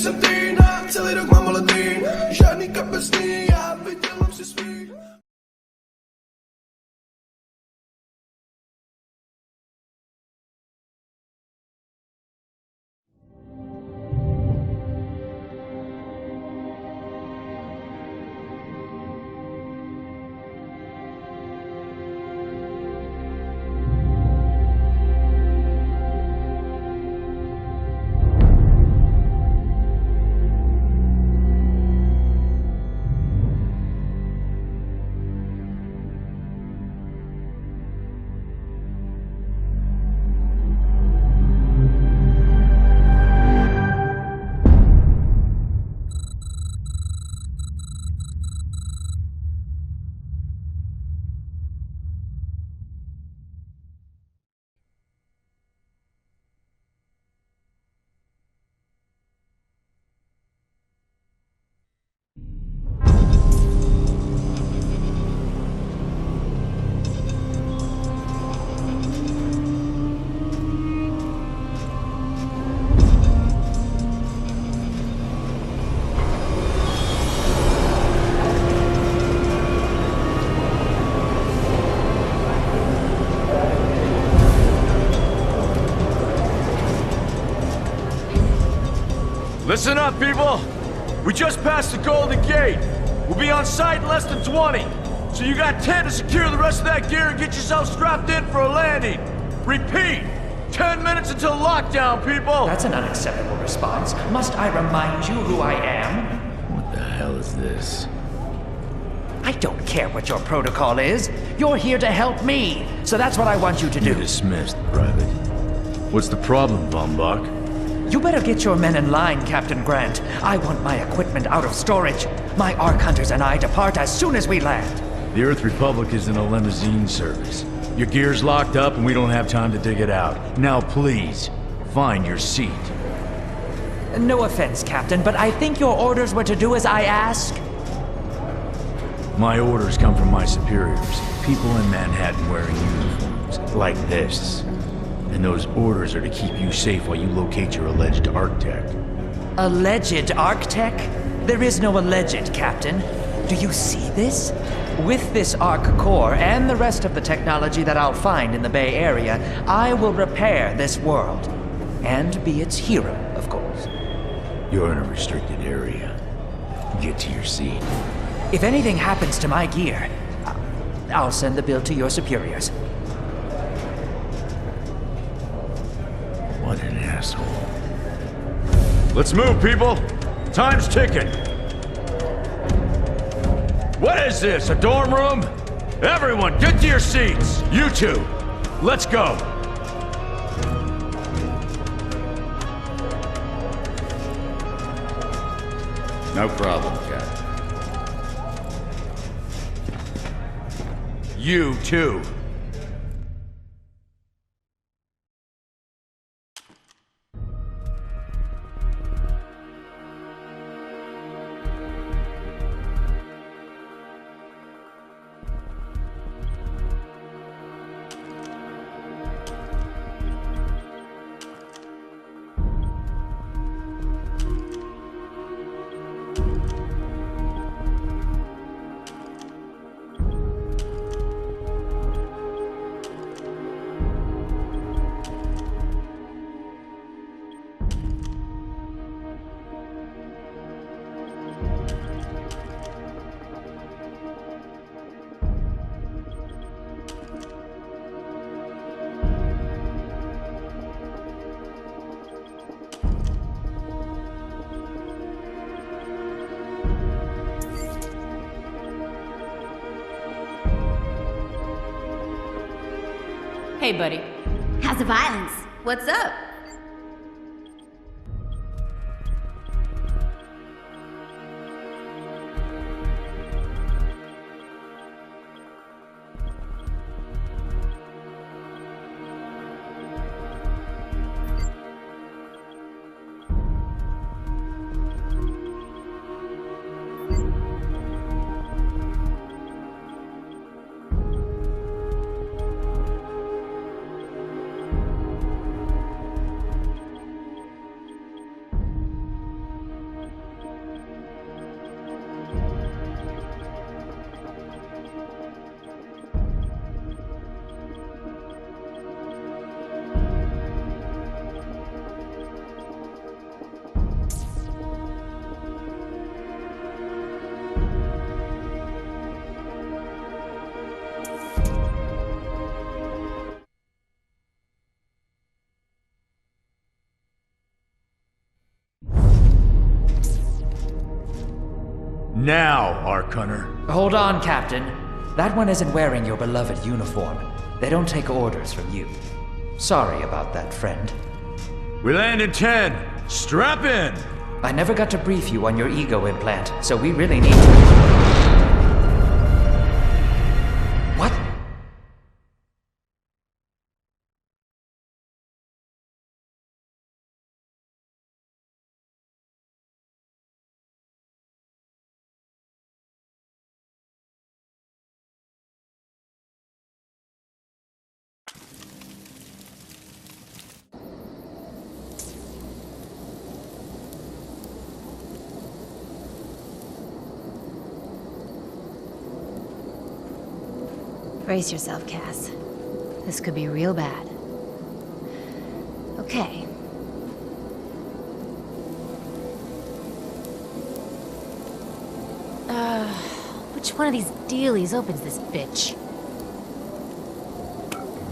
sa tina, sala'y nagmamalatin. Siya ni kapas niya, bigyan mo si speed. Listen up, people! We just passed the Golden Gate. We'll be on site in less than 20. So you got 10 to secure the rest of that gear and get yourself strapped in for a landing. Repeat! 10 minutes until lockdown, people! That's an unacceptable response. Must I remind you who I am? What the hell is this? I don't care what your protocol is. You're here to help me. So that's what I want you to do. You're dismissed, Private. What's the problem, Von Bach? You better get your men in line, Captain Grant. I want my equipment out of storage. My Ark Hunters and I depart as soon as we land. The Earth Republic is in a limousine service. Your gear's locked up and we don't have time to dig it out. Now please, find your seat. No offense, Captain, but I think your orders were to do as I ask. My orders come from my superiors. People in Manhattan wearing uniforms, like this. And those orders are to keep you safe while you locate your alleged Arc-Tech. Alleged Arc-Tech? There is no alleged, Captain. Do you see this? With this Arc core and the rest of the technology that I'll find in the Bay Area, I will repair this world. And be its hero, of course. You're in a restricted area. Get to your seat. If anything happens to my gear, I'll send the bill to your superiors. What an asshole. Let's move, people! Time's ticking! What is this, a dorm room? Everyone, get to your seats! You two, let's go! No problem, Captain. You too. Hey, buddy. How's the violence? What's up? Now, Ark Hunter. Hold on, Captain. That one isn't wearing your beloved uniform. They don't take orders from you. Sorry about that, friend. We land in 10. Strap in. I never got to brief you on your ego implant, so we really need to... What? Brace yourself, Cass. This could be real bad. Okay. Which one of these dealies opens this bitch?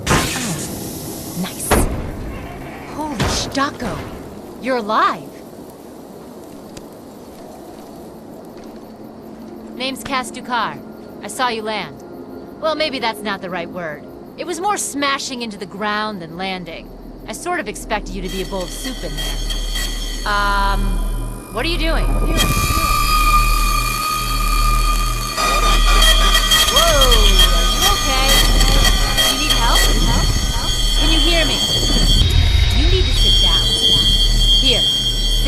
Oh, nice. Holy Stocko! You're alive! Name's Cass Dukar. I saw you land. Well, maybe that's not the right word. It was more smashing into the ground than landing. I sort of expected you to be a bowl of soup in there. What are you doing? Whoa, are you okay? You need help? Can you hear me? You need to sit down. Here,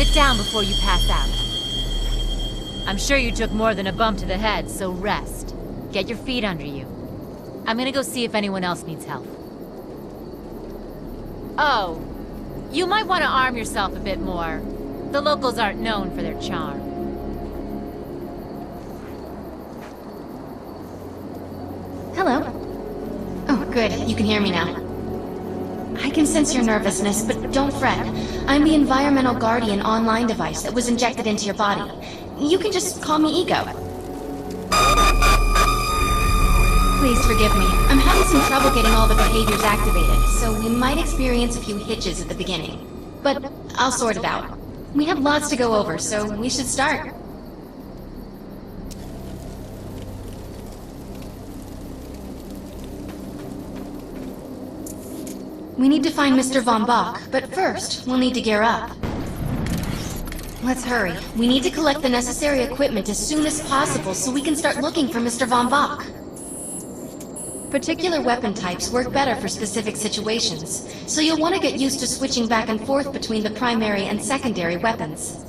sit down before you pass out. I'm sure you took more than a bump to the head, so rest. Get your feet under you. I'm gonna go see if anyone else needs help. Oh, you might want to arm yourself a bit more. The locals aren't known for their charm. Hello. Oh, good. You can hear me now. I can sense your nervousness, but don't fret. I'm the Environmental Guardian online device that was injected into your body. You can just call me Ego. Please forgive me. I'm having some trouble getting all the behaviors activated, so we might experience a few hitches at the beginning. But I'll sort it out. We have lots to go over, so we should start. We need to find Mr. Von Bach, but first, we'll need to gear up. Let's hurry. We need to collect the necessary equipment as soon as possible so we can start looking for Mr. Von Bach. Particular weapon types work better for specific situations, so you'll want to get used to switching back and forth between the primary and secondary weapons.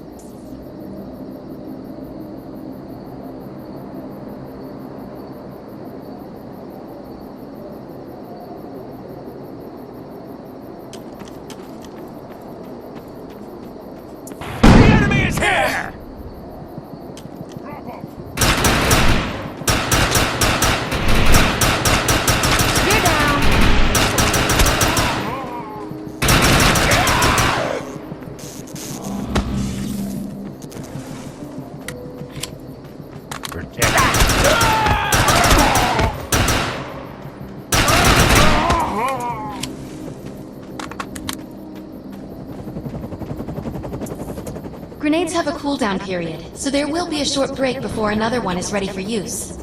Grenades have a cooldown period, so there will be a short break before another one is ready for use.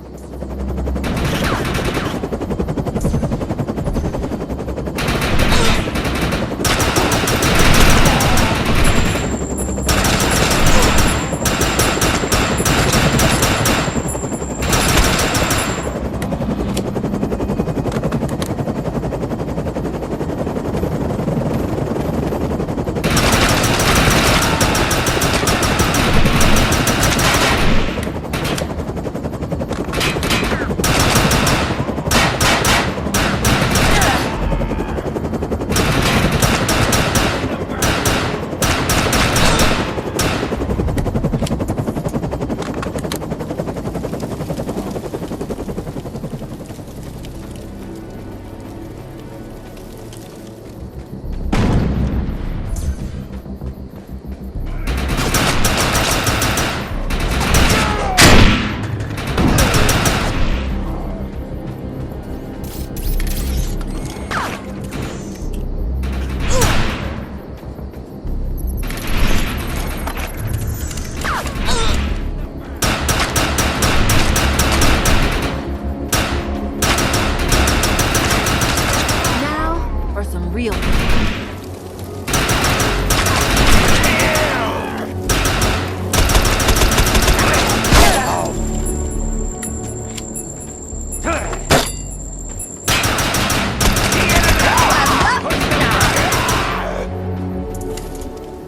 real.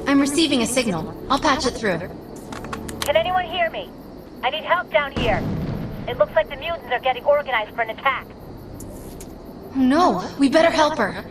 I'm receiving a signal. I'll patch it through. Can anyone hear me? I need help down here. It looks like the mutants are getting organized for an attack. Oh no, we better help her.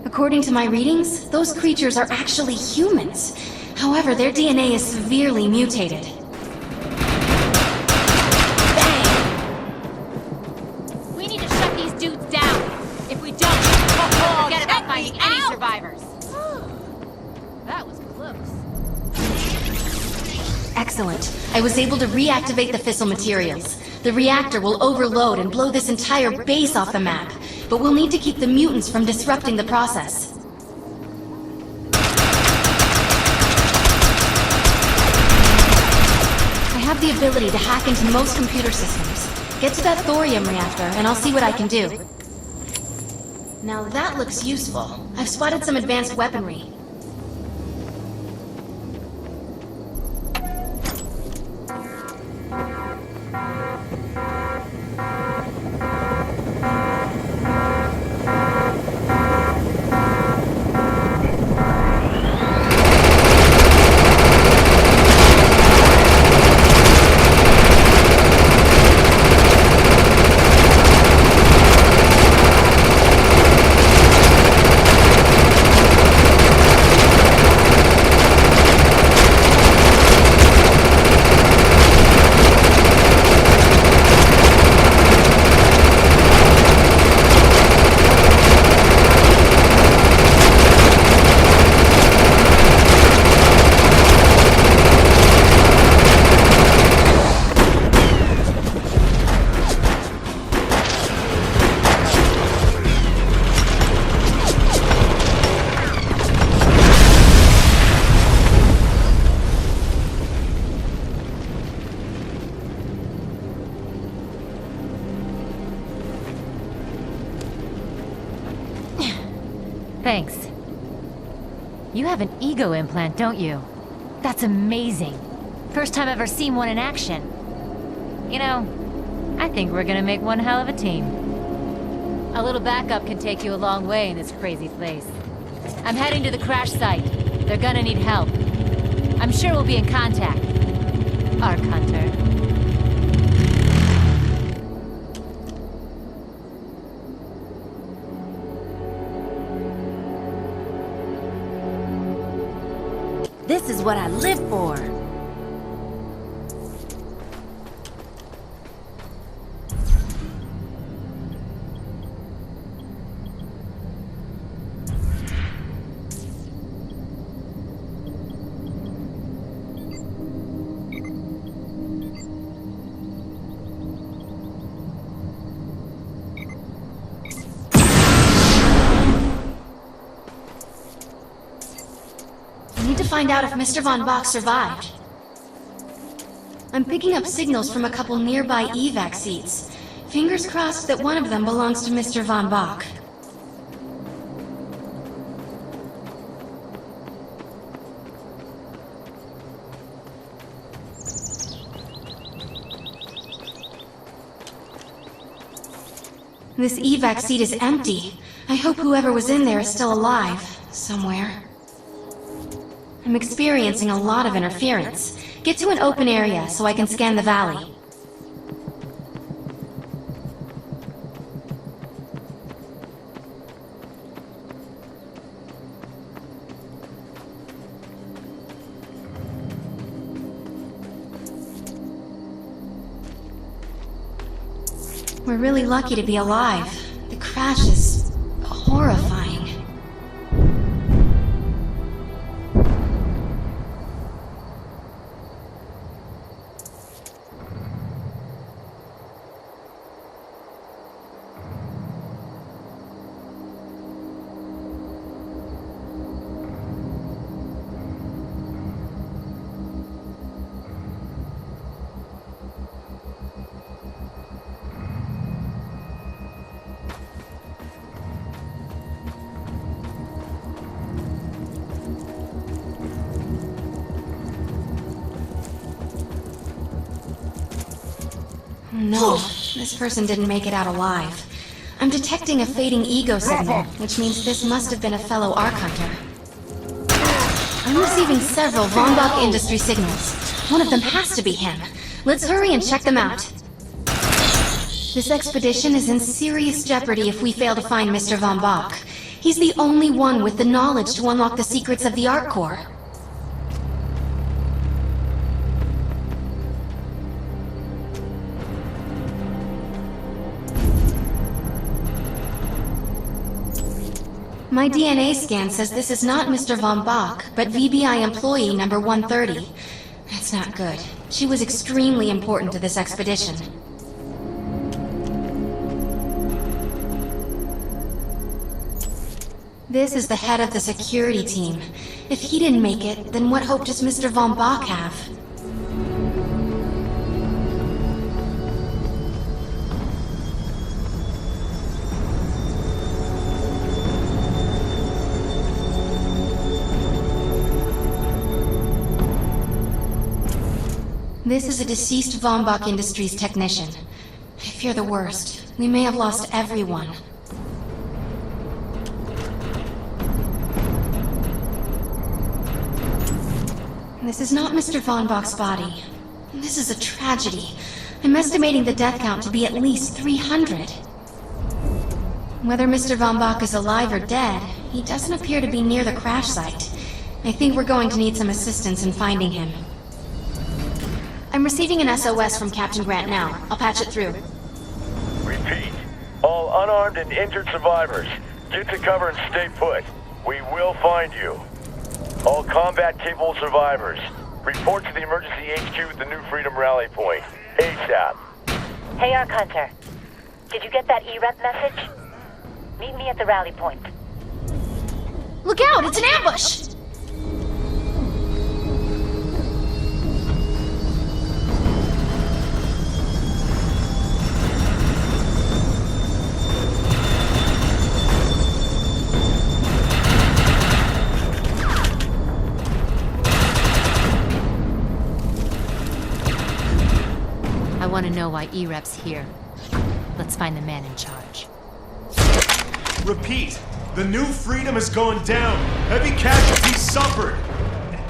According to my readings, those creatures are actually humans. However, their DNA is severely mutated. We need to shut these dudes down. If we don't, forget about finding any survivors. That was close. Excellent. I was able to reactivate the fissile materials. The reactor will overload and blow this entire base off the map, but we'll need to keep the mutants from disrupting the process. I have the ability to hack into most computer systems. Get to that thorium reactor, and I'll see what I can do. Now that looks useful. I've spotted some advanced weaponry. Thanks. You have an ego implant, don't you? That's amazing. First time I've ever seen one in action. You know, I think we're gonna make one hell of a team. A little backup can take you a long way in this crazy place. I'm heading to the crash site. They're gonna need help. I'm sure we'll be in contact. Arc Hunter. This is what I live for. I need to find out if Mr. Von Bach survived. I'm picking up signals from a couple nearby evac seats. Fingers crossed that one of them belongs to Mr. Von Bach. This evac seat is empty. I hope whoever was in there is still alive, somewhere. I'm experiencing a lot of interference. Get to an open area so I can scan the valley. We're really lucky to be alive. The crash is horrifying. No, this person didn't make it out alive. I'm detecting a fading ego signal, which means this must have been a fellow Ark Hunter. I'm receiving several Von Bach Industry signals. One of them has to be him. Let's hurry and check them out. This expedition is in serious jeopardy if we fail to find Mr. Von Bach. He's the only one with the knowledge to unlock the secrets of the Ark Core. My DNA scan says this is not Mr. Von Bach, but VBI employee number 130. That's not good. She was extremely important to this expedition. This is the head of the security team. If he didn't make it, then what hope does Mr. Von Bach have? This is a deceased Von Bach Industries technician. I fear the worst. We may have lost everyone. This is not Mr. Von Bach's body. This is a tragedy. I'm estimating the death count to be at least 300. Whether Mr. Von Bach is alive or dead, he doesn't appear to be near the crash site. I think we're going to need some assistance in finding him. I'm receiving an SOS from Captain Grant now. I'll patch it through. Repeat. All unarmed and injured survivors, get to cover and stay put. We will find you. All combat-capable survivors, report to the emergency HQ at the New Freedom Rally Point. ASAP. Hey, Ark Hunter. Did you get that EREP message? Meet me at the rally point. Look out! It's an ambush! I want to know why EREP's here. Let's find the man in charge. Repeat, the New Freedom is going down. Heavy casualties suffered.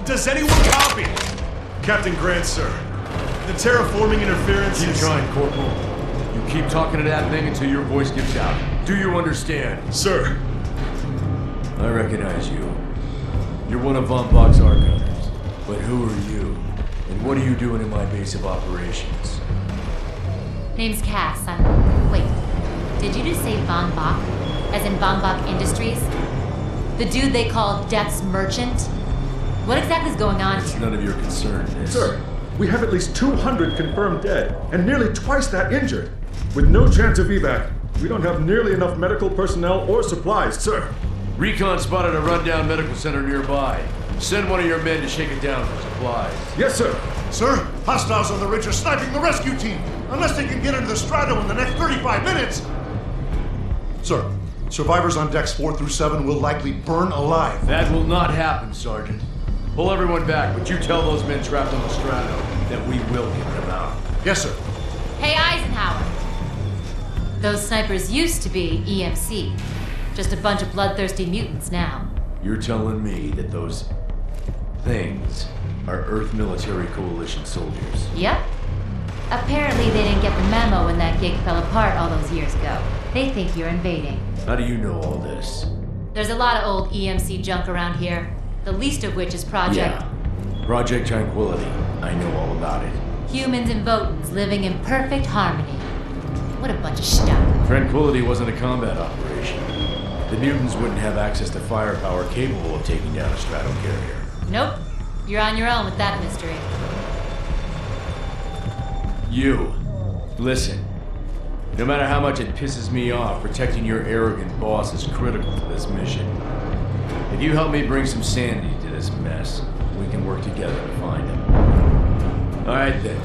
Does anyone copy? Captain Grant, sir. The terraforming interference Keep is... trying, Corporal. You keep talking to that thing until your voice gives out. Do you understand? Sir. I recognize you. You're one of Von Bach's Ark Hunters. But who are you? And what are you doing in my base of operations? Name's Cass. Wait. Did you just say Von Bach? As in Von Bach Industries? The dude they call Death's Merchant? What exactly is going on It's here? none of your concern, miss. Sir, we have at least 200 confirmed dead, and nearly twice that injured. With no chance of evac, we don't have nearly enough medical personnel or supplies, sir. Recon spotted a rundown medical center nearby. Send one of your men to shake it down for supplies. Yes, sir. Sir, hostiles on the ridge are sniping the rescue team. Unless they can get into the Strato in the next 35 minutes. Sir, survivors on decks 4 through 7 will likely burn alive. That will not happen, Sergeant. Pull everyone back, but you tell those men trapped on the Strato that we will get them out. Yes, sir. Hey, Eisenhower! Those snipers used to be EMC. Just a bunch of bloodthirsty mutants now. You're telling me that those things are Earth Military Coalition soldiers? Yep. Apparently they didn't get the memo when that gig fell apart all those years ago. They think you're invading. How do you know all this? There's a lot of old EMC junk around here. The least of which is Project... Yeah. Project Tranquility. I know all about it. Humans and Votans living in perfect harmony. What a bunch of stuff. Tranquility wasn't a combat operation. The mutants wouldn't have access to firepower capable of taking down a strato carrier. Nope. You're on your own with that mystery. You. Listen. No matter how much it pisses me off, protecting your arrogant boss is critical to this mission. If you help me bring some sanity to this mess, we can work together to find him. Alright then.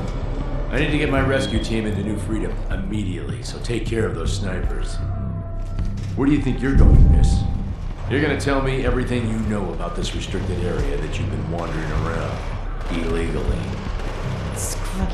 I need to get my rescue team into New Freedom immediately, so take care of those snipers. Where do you think you're going, miss? You're gonna tell me everything you know about this restricted area that you've been wandering around illegally. Screw you,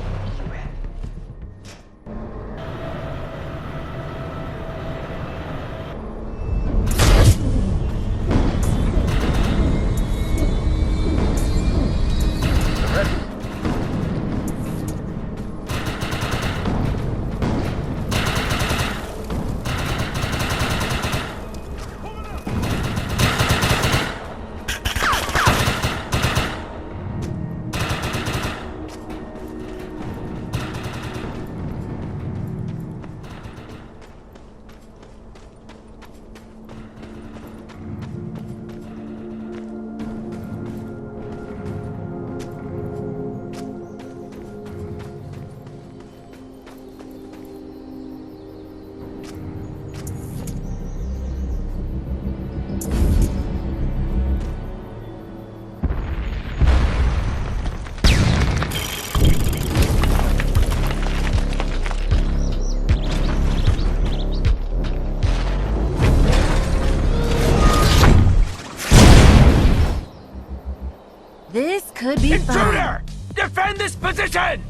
in this position!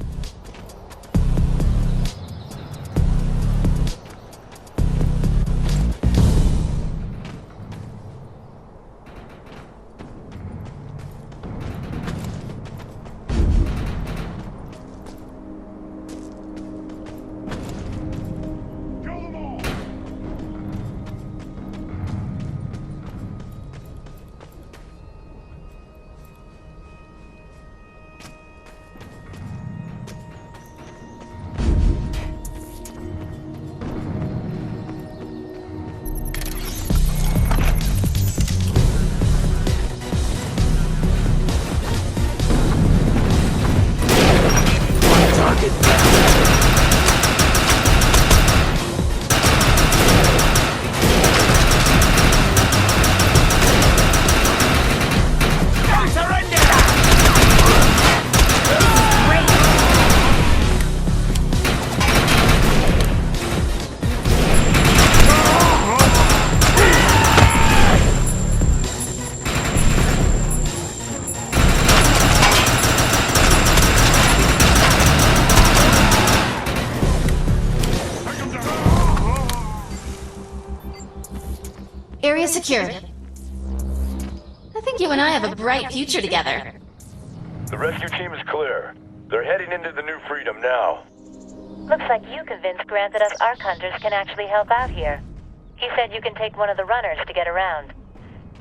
Area secured. I think you and I have a bright future together. The rescue team is clear. They're heading into the New Freedom now. Looks like you convinced Grant that us Ark Hunters can actually help out here. He said you can take one of the runners to get around.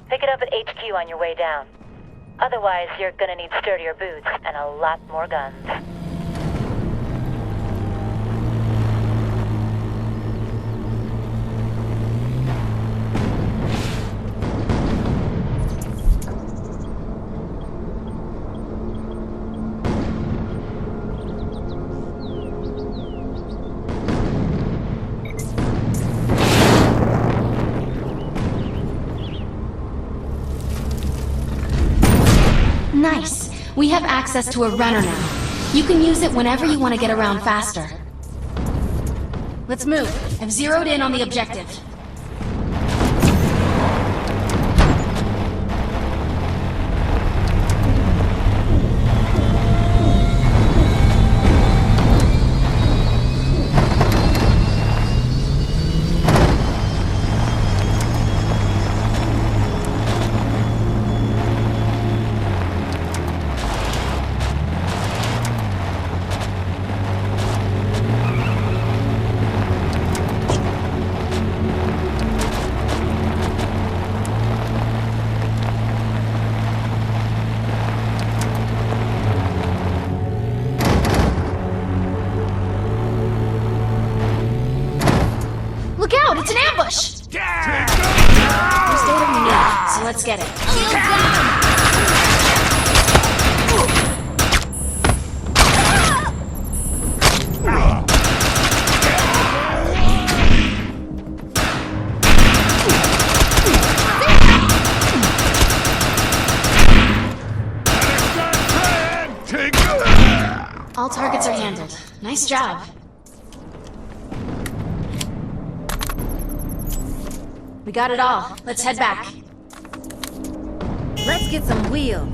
Pick it up at HQ on your way down. Otherwise, you're gonna need sturdier boots and a lot more guns. Nice. We have access to a runner now. You can use it whenever you want to get around faster. Let's move. I've zeroed in on the objective. Look out! It's an ambush! There's data we need, so let's get it. Shield down! All targets are handled. Nice job. We got it all. Let's head back. Let's get some wheels.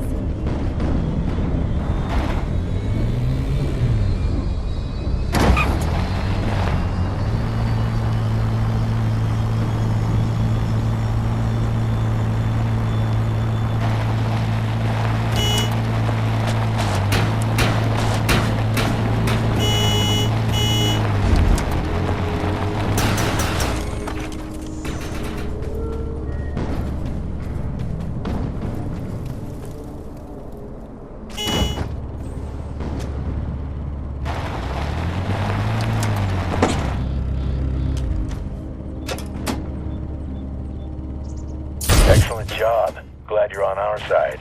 Excellent job. Glad you're on our side.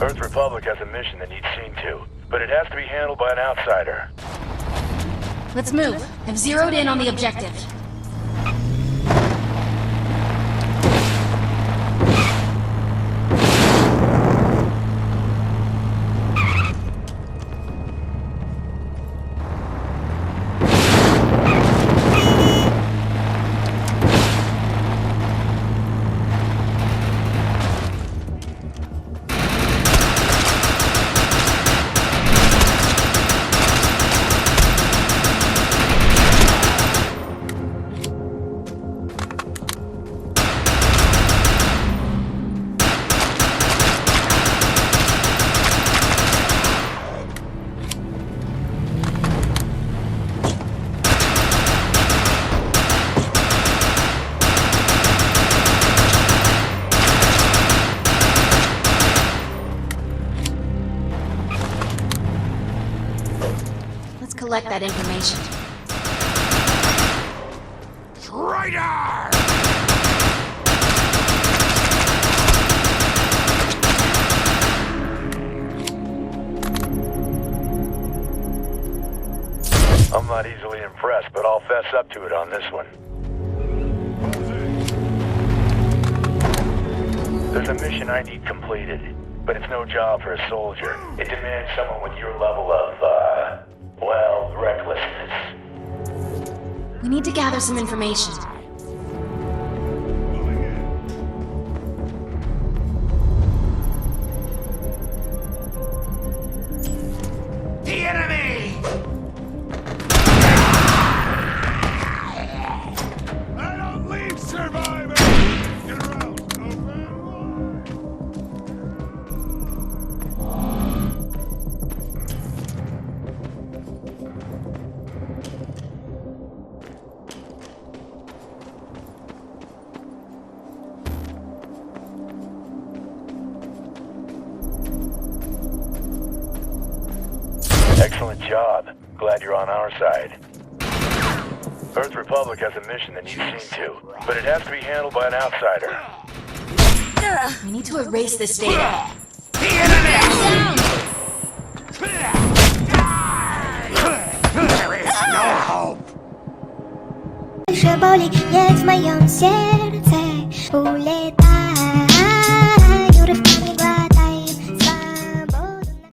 Earth Republic has a mission that needs seen to, but it has to be handled by an outsider. Let's move. I've zeroed in on the objective. collect that information. Traitor! I'm not easily impressed, but I'll fess up to it on this one. There's a mission I need completed, but it's no job for a soldier. It demands someone with your level of, well, recklessness. We need to gather some information. The enemy! I don't leave survivors! Get around, open! Excellent job. Glad you're on our side. Earth Republic has a mission that needs seeing to, but it has to be handled by an outsider. We need to erase this data. The enemy! There is no hope! Больше боли нет в моем сердце.